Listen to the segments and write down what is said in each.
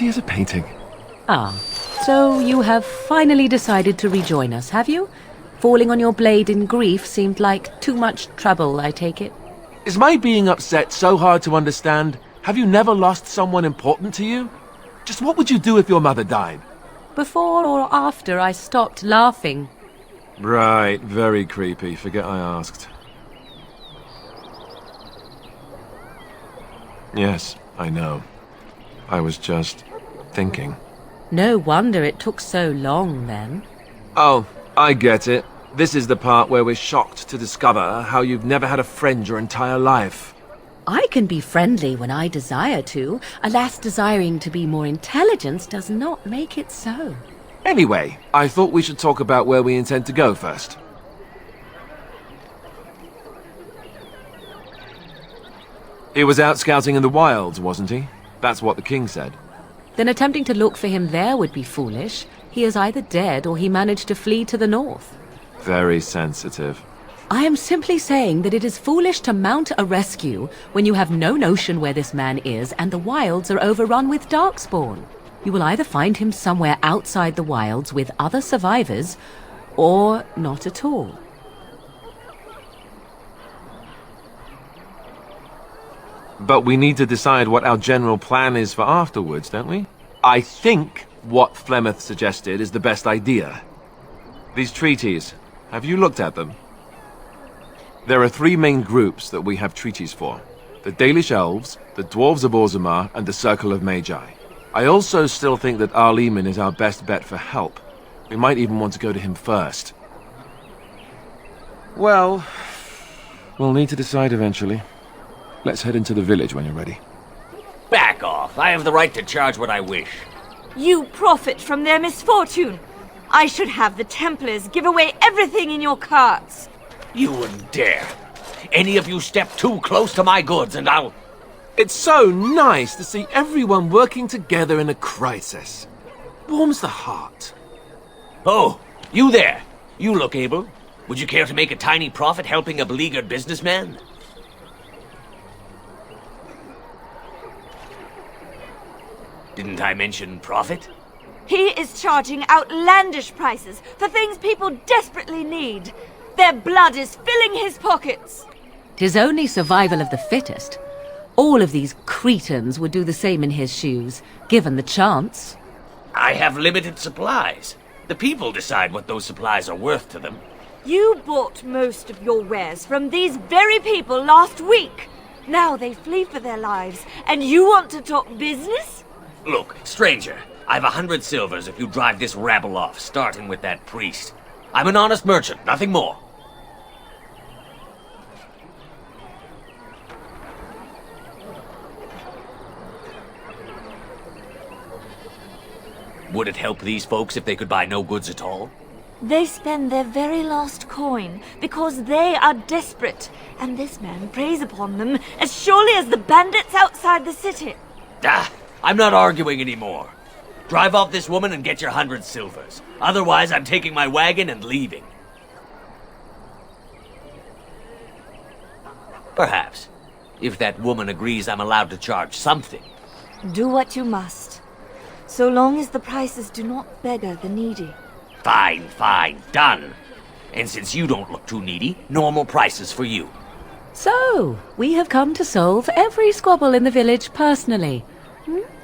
pretty as a painting. Ah, so you have finally decided to rejoin us, have you? Falling on your blade in grief seemed like too much trouble, I take it. Is my being upset so hard to understand? Have you never lost someone important to you? Just what would you do if your mother died? Before or after I stopped laughing. Right, very creepy. Forget I asked. Yes, I know. I was just thinking. No wonder it took so long, then. Oh, I get it. This is the part where we're shocked to discover how you've never had a friend your entire life. I can be friendly when I desire to. Alas, desiring to be more intelligent does not make it so. Anyway, I thought we should talk about where we intend to go first. He was out scouting in the wilds, wasn't he? That's what the king said. Then attempting to look for him there would be foolish. He is either dead or he managed to flee to the north. Very sensitive. I am simply saying that it is foolish to mount a rescue when you have no notion where this man is and the wilds are overrun with darkspawn. You will either find him somewhere outside the wilds with other survivors, or not at all. But we need to decide what our general plan is for afterwards, don't we? I think what Flemeth suggested is the best idea. These treaties, have you looked at them? There are three main groups that we have treaties for. The Dalish Elves, the Dwarves of Orzammar, and the Circle of Magi. I also still think that Alcyion is our best bet for help. We might even want to go to him first. Well, we'll need to decide eventually. Let's head into the village when you're ready. Back off. I have the right to charge what I wish. You profit from their misfortune. I should have the Templars give away everything in your carts. You wouldn't dare. Any of you step too close to my goods and I'll... It's so nice to see everyone working together in a crisis. Warms the heart. Oh, you there. You look able. Would you care to make a tiny profit helping a beleaguered businessman? Didn't I mention profit? He is charging outlandish prices for things people desperately need. Their blood is filling his pockets. 'Tis only survival of the fittest. All of these cretins would do the same in his shoes, given the chance. I have limited supplies. The people decide what those supplies are worth to them. You bought most of your wares from these very people last week. Now they flee for their lives, and you want to talk business? Look, stranger, I've 100 silvers if you drive this rabble off, starting with that priest. I'm an honest merchant, nothing more. Would it help these folks if they could buy no goods at all? They spend their very last coin because they are desperate, and this man preys upon them as surely as the bandits outside the city. Ah, I'm not arguing anymore. Drive off this woman and get your 100 silvers. Otherwise, I'm taking my wagon and leaving. Perhaps. If that woman agrees I'm allowed to charge something. Do what you must, so long as the prices do not beggar the needy. Fine, fine, done. And since you don't look too needy, normal prices for you. So, we have come to solve every squabble in the village personally.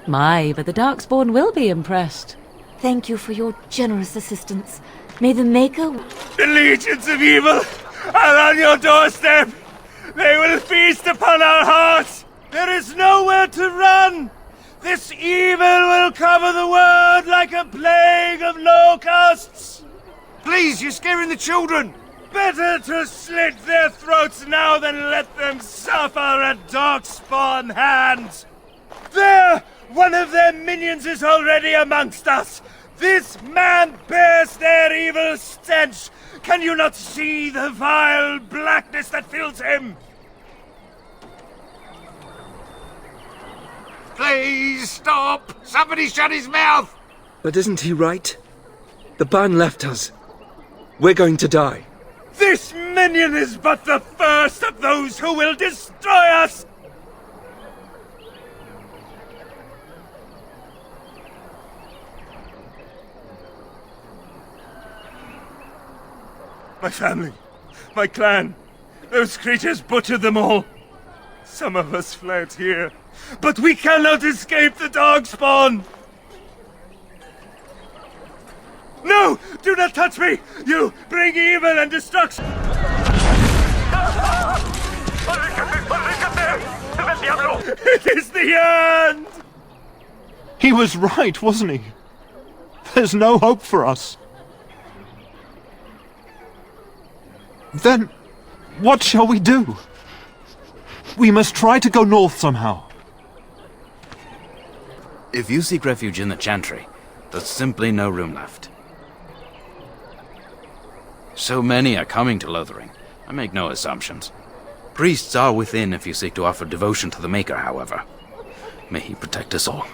My, but the Darkspawn will be impressed. Thank you for your generous assistance. May the Maker... The legions of evil are on your doorstep. They will feast upon our hearts. There is nowhere to run. This evil will cover the world like a plague of locusts. Please, you're scaring the children. Better to slit their throats now than let them suffer at Darkspawn hands. There! One of their minions is already amongst us. This man bears their evil stench. Can you not see the vile blackness that fills him? Please, stop! Somebody shut his mouth! But isn't he right? The ban left us. We're going to die. This minion is but the first of those who will destroy us! My family, my clan, those creatures butchered them all. Some of us fled here, but we cannot escape the Darkspawn! No! Do not touch me! You bring evil and destruction! It is the end! He was right, wasn't he? There's no hope for us. Then, what shall we do? We must try to go north somehow. If you seek refuge in the Chantry, there's simply no room left. So many are coming to Lothering. I make no assumptions. Priests are within if you seek to offer devotion to the Maker, however. May he protect us all.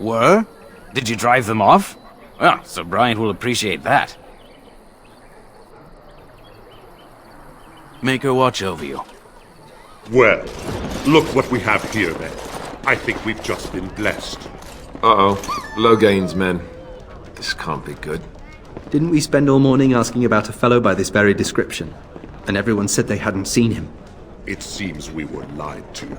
Were? Did you drive them off? Well, Sir Bryant will appreciate that. Maker watch over you. Well, look what we have here then. I think we've just been blessed. Uh-oh. Logain's men. This can't be good. Didn't we spend all morning asking about a fellow by this very description? And everyone said they hadn't seen him. It seems we were lied to.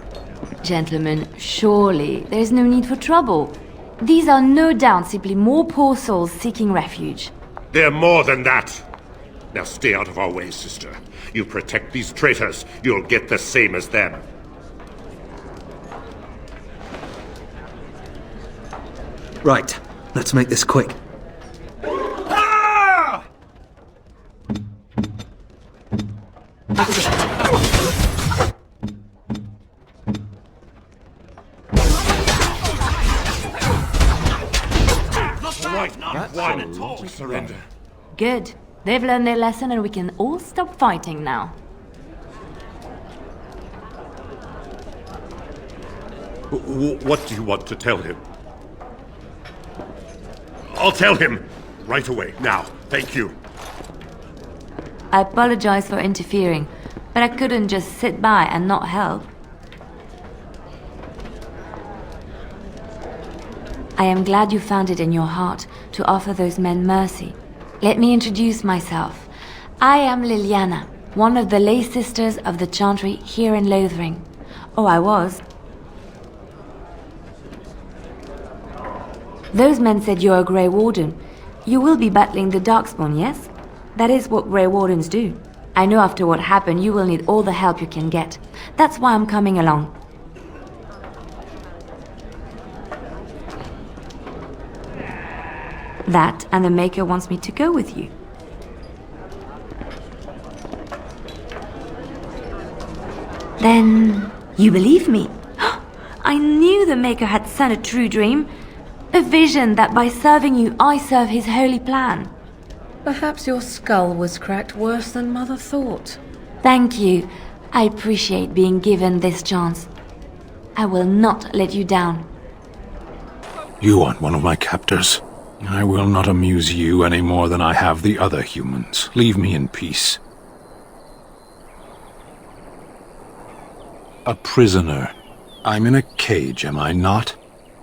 Gentlemen, surely there's no need for trouble. These are no doubt simply more poor souls seeking refuge. They're more than that! Now stay out of our way, sister. You protect these traitors, you'll get the same as them. Right, let's make this quick. One at all. Surrender. Good. They've learned their lesson and we can all stop fighting now. What do you want to tell him? I'll tell him! Right away, now. Thank you. I apologize for interfering, but I couldn't just sit by and not help. I am glad you found it in your heart to offer those men mercy. Let me introduce myself. I am Liliana, one of the lay sisters of the Chantry here in Lothering. Oh, I was. Those men said you're a Grey Warden. You will be battling the Darkspawn, yes? That is what Grey Wardens do. I know after what happened you will need all the help you can get. That's why I'm coming along. That and the Maker wants me to go with you. Then you believe me? I knew the Maker had sent a true dream. A vision that by serving you I serve his holy plan. Perhaps your skull was cracked worse than Mother thought. Thank you. I appreciate being given this chance. I will not let you down. You aren't one of my captors. I will not amuse you any more than I have the other humans. Leave me in peace. A prisoner. I'm in a cage, am I not?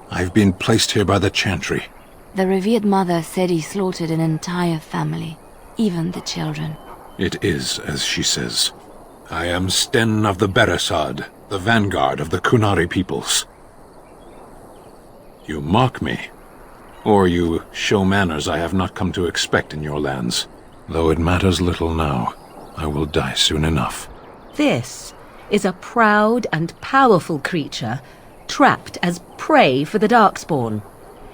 I've been placed here by the Chantry. The revered mother said he slaughtered an entire family, even the children. It is as she says. I am Sten of the Beresad, the vanguard of the Kunari peoples. You mock me. Or you show manners I have not come to expect in your lands. Though it matters little now, I will die soon enough. This is a proud and powerful creature, trapped as prey for the Darkspawn.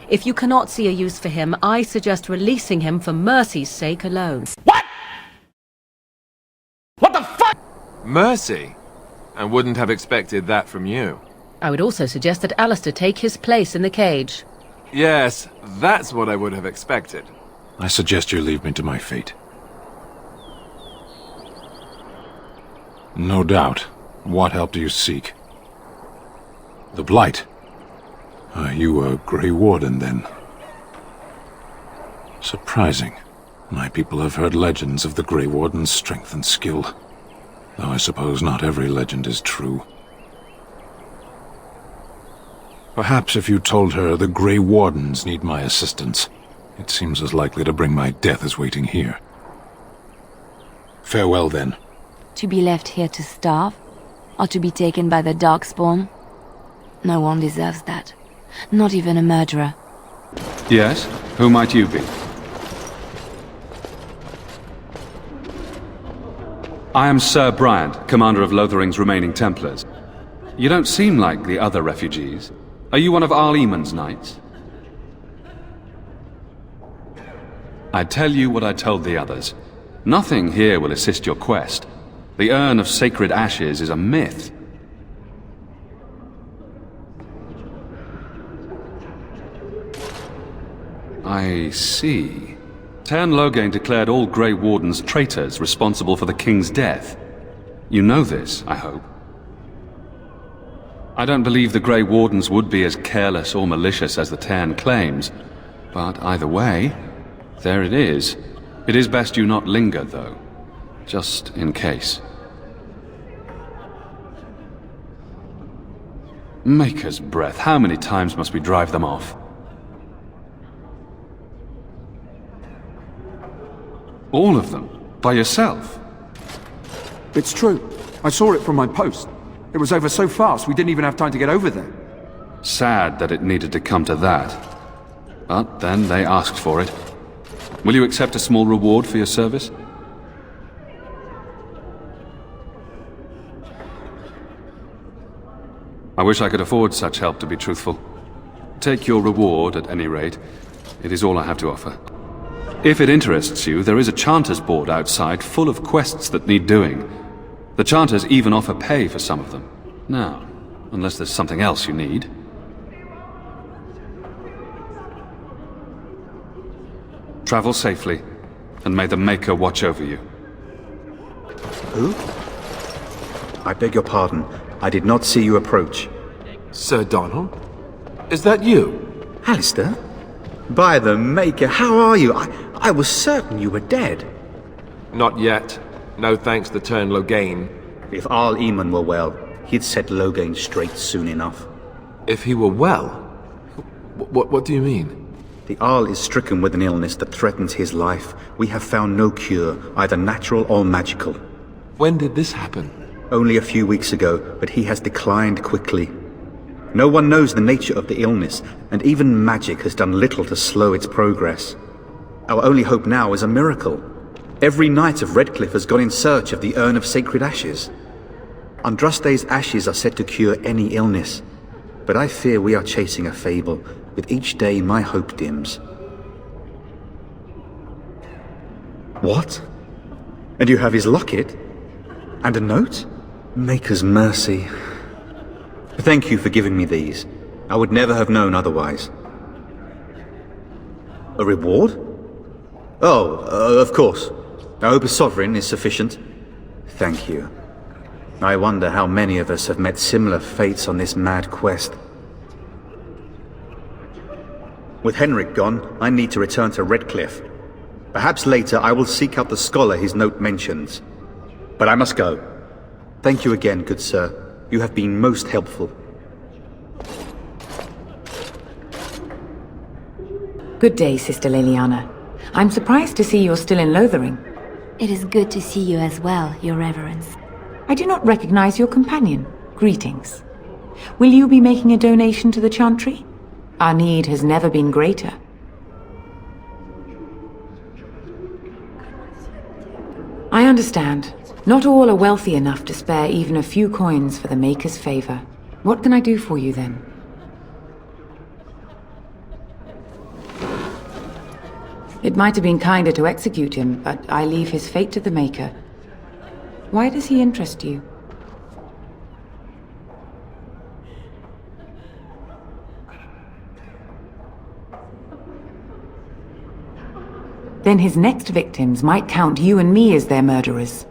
If you cannot see a use for him, I suggest releasing him for mercy's sake alone. What? What the fuck? Mercy? I wouldn't have expected that from you. I would also suggest that Alistair take his place in the cage. Yes, that's what I would have expected. I suggest you leave me to my fate. No doubt. What help do you seek? The Blight. Are you a Grey Warden, then? Surprising. My people have heard legends of the Grey Warden's strength and skill. Though I suppose not every legend is true. Perhaps if you told her the Grey Wardens need my assistance, It seems as likely to bring my death as waiting here. Farewell, then. To be left here to starve? Or to be taken by the Darkspawn? No one deserves that. Not even a murderer. Yes? Who might you be? I am Sir Bryant, commander of Lothering's remaining Templars. You don't seem like the other refugees. Are you one of Alcyon's knights? I tell you what I told the others. Nothing here will assist your quest. The Urn of Sacred Ashes is a myth. I see. Tern Loghain declared all Grey Wardens traitors responsible for the King's death. You know this, I hope. I don't believe the Grey Wardens would be as careless or malicious as the Tern claims, but either way, there it is. It is best you not linger, though, just in case. Maker's breath, how many times must we drive them off? All of them? By yourself? It's true. I saw it from my post. It was over so fast, we didn't even have time to get over there. Sad that it needed to come to that. But then they asked for it. Will you accept a small reward for your service? I wish I could afford such help, to be truthful. Take your reward, at any rate. It is all I have to offer. If it interests you, there is a Chanter's board outside full of quests that need doing. The Chanters even offer pay for some of them. Now, unless there's something else you need. Travel safely, and may the Maker watch over you. Who? I beg your pardon. I did not see you approach. Sir Donald? Is that you? Alistair? By the Maker, how are you? I was certain you were dead. Not yet. No thanks to Tern Loghain. If Alcyion were well, he'd set Loghain straight soon enough. If he were well? What do you mean? The Arl is stricken with an illness that threatens his life. We have found no cure, either natural or magical. When did this happen? Only a few weeks ago, but he has declined quickly. No one knows the nature of the illness, and even magic has done little to slow its progress. Our only hope now is a miracle. Every knight of Redcliffe has gone in search of the Urn of Sacred Ashes. Andraste's ashes are said to cure any illness, but I fear we are chasing a fable. With each day, my hope dims. What? And you have his locket? And a note? Maker's mercy. Thank you for giving me these. I would never have known otherwise. A reward? Oh, of course. I hope a sovereign is sufficient. Thank you. I wonder how many of us have met similar fates on this mad quest. With Henrik gone, I need to return to Redcliffe. Perhaps later I will seek out the scholar his note mentions. But I must go. Thank you again, good sir. You have been most helpful. Good day, Sister Liliana. I'm surprised to see you're still in Lothering. It is good to see you as well, Your Reverence. I do not recognize your companion. Greetings. Will you be making a donation to the Chantry? Our need has never been greater. I understand. Not all are wealthy enough to spare even a few coins for the Maker's favor. What can I do for you then? It might have been kinder to execute him, but I leave his fate to the Maker. Why does he interest you? Then his next victims might count you and me as their murderers.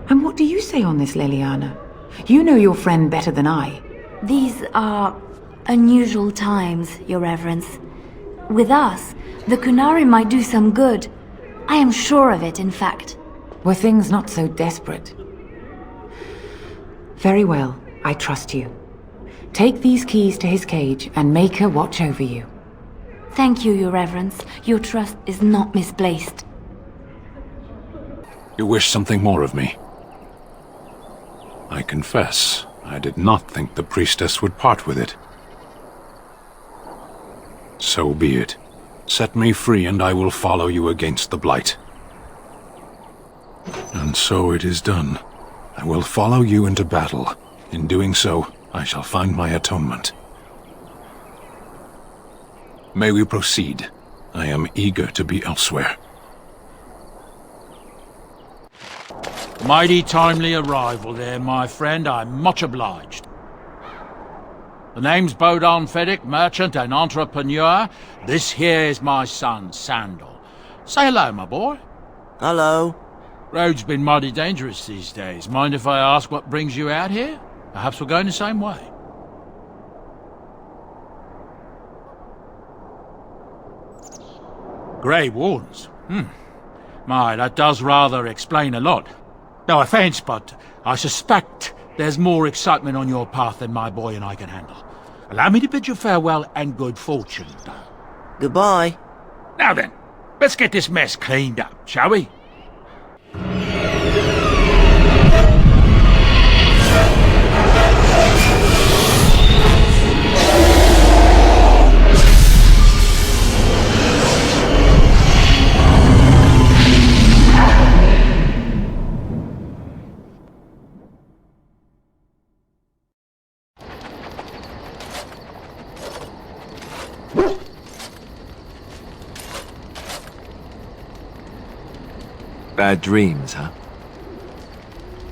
And what do you say on this, Liliana? You know your friend better than I. These are unusual times, Your Reverence. With us, the Kunari might do some good. I am sure of it, in fact. Were things not so desperate? Very well. I trust you. Take these keys to his cage and make her watch over you. Thank you, Your Reverence. Your trust is not misplaced. You wish something more of me? I confess, I did not think the priestess would part with it. So be it. Set me free and I will follow you against the Blight. And so it is done. I will follow you into battle. In doing so, I shall find my atonement. May we proceed? I am eager to be elsewhere. Mighty timely arrival there, my friend. I'm much obliged. The name's Bodon Feddick, merchant and entrepreneur. This here is my son, Sandal. Say hello, my boy. Hello. Road's been mighty dangerous these days. Mind if I ask what brings you out here? Perhaps we're going the same way. Grey Wardens? My, that does rather explain a lot. No offense, but I suspect there's more excitement on your path than my boy and I can handle. Allow me to bid you farewell and good fortune. Goodbye. Now then, let's get this mess cleaned up, shall we? Bad dreams, huh?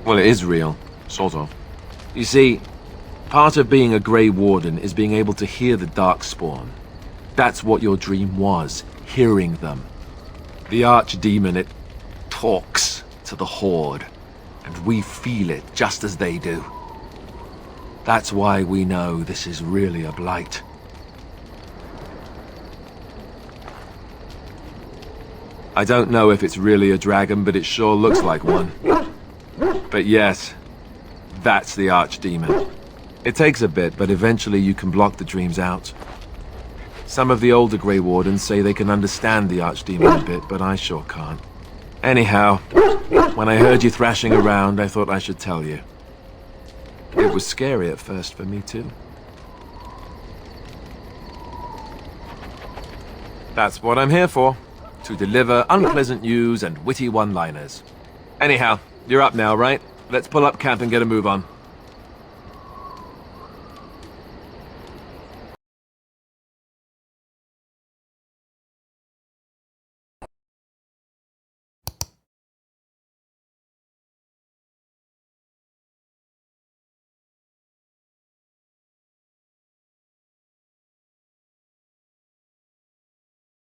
Well, it is real. Sort of. You see, part of being a Grey Warden is being able to hear the Darkspawn. That's what your dream was, hearing them. The Archdemon, it talks to the Horde, and we feel it just as they do. That's why we know this is really a blight. I don't know if it's really a dragon, but it sure looks like one. But yes, that's the Archdemon. It takes a bit, but eventually you can block the dreams out. Some of the older Grey Wardens say they can understand the Archdemon a bit, but I sure can't. Anyhow, when I heard you thrashing around, I thought I should tell you. It was scary at first for me too. That's what I'm here for. To deliver unpleasant news and witty one-liners. Anyhow, you're up now, right? Let's pull up camp and get a move on.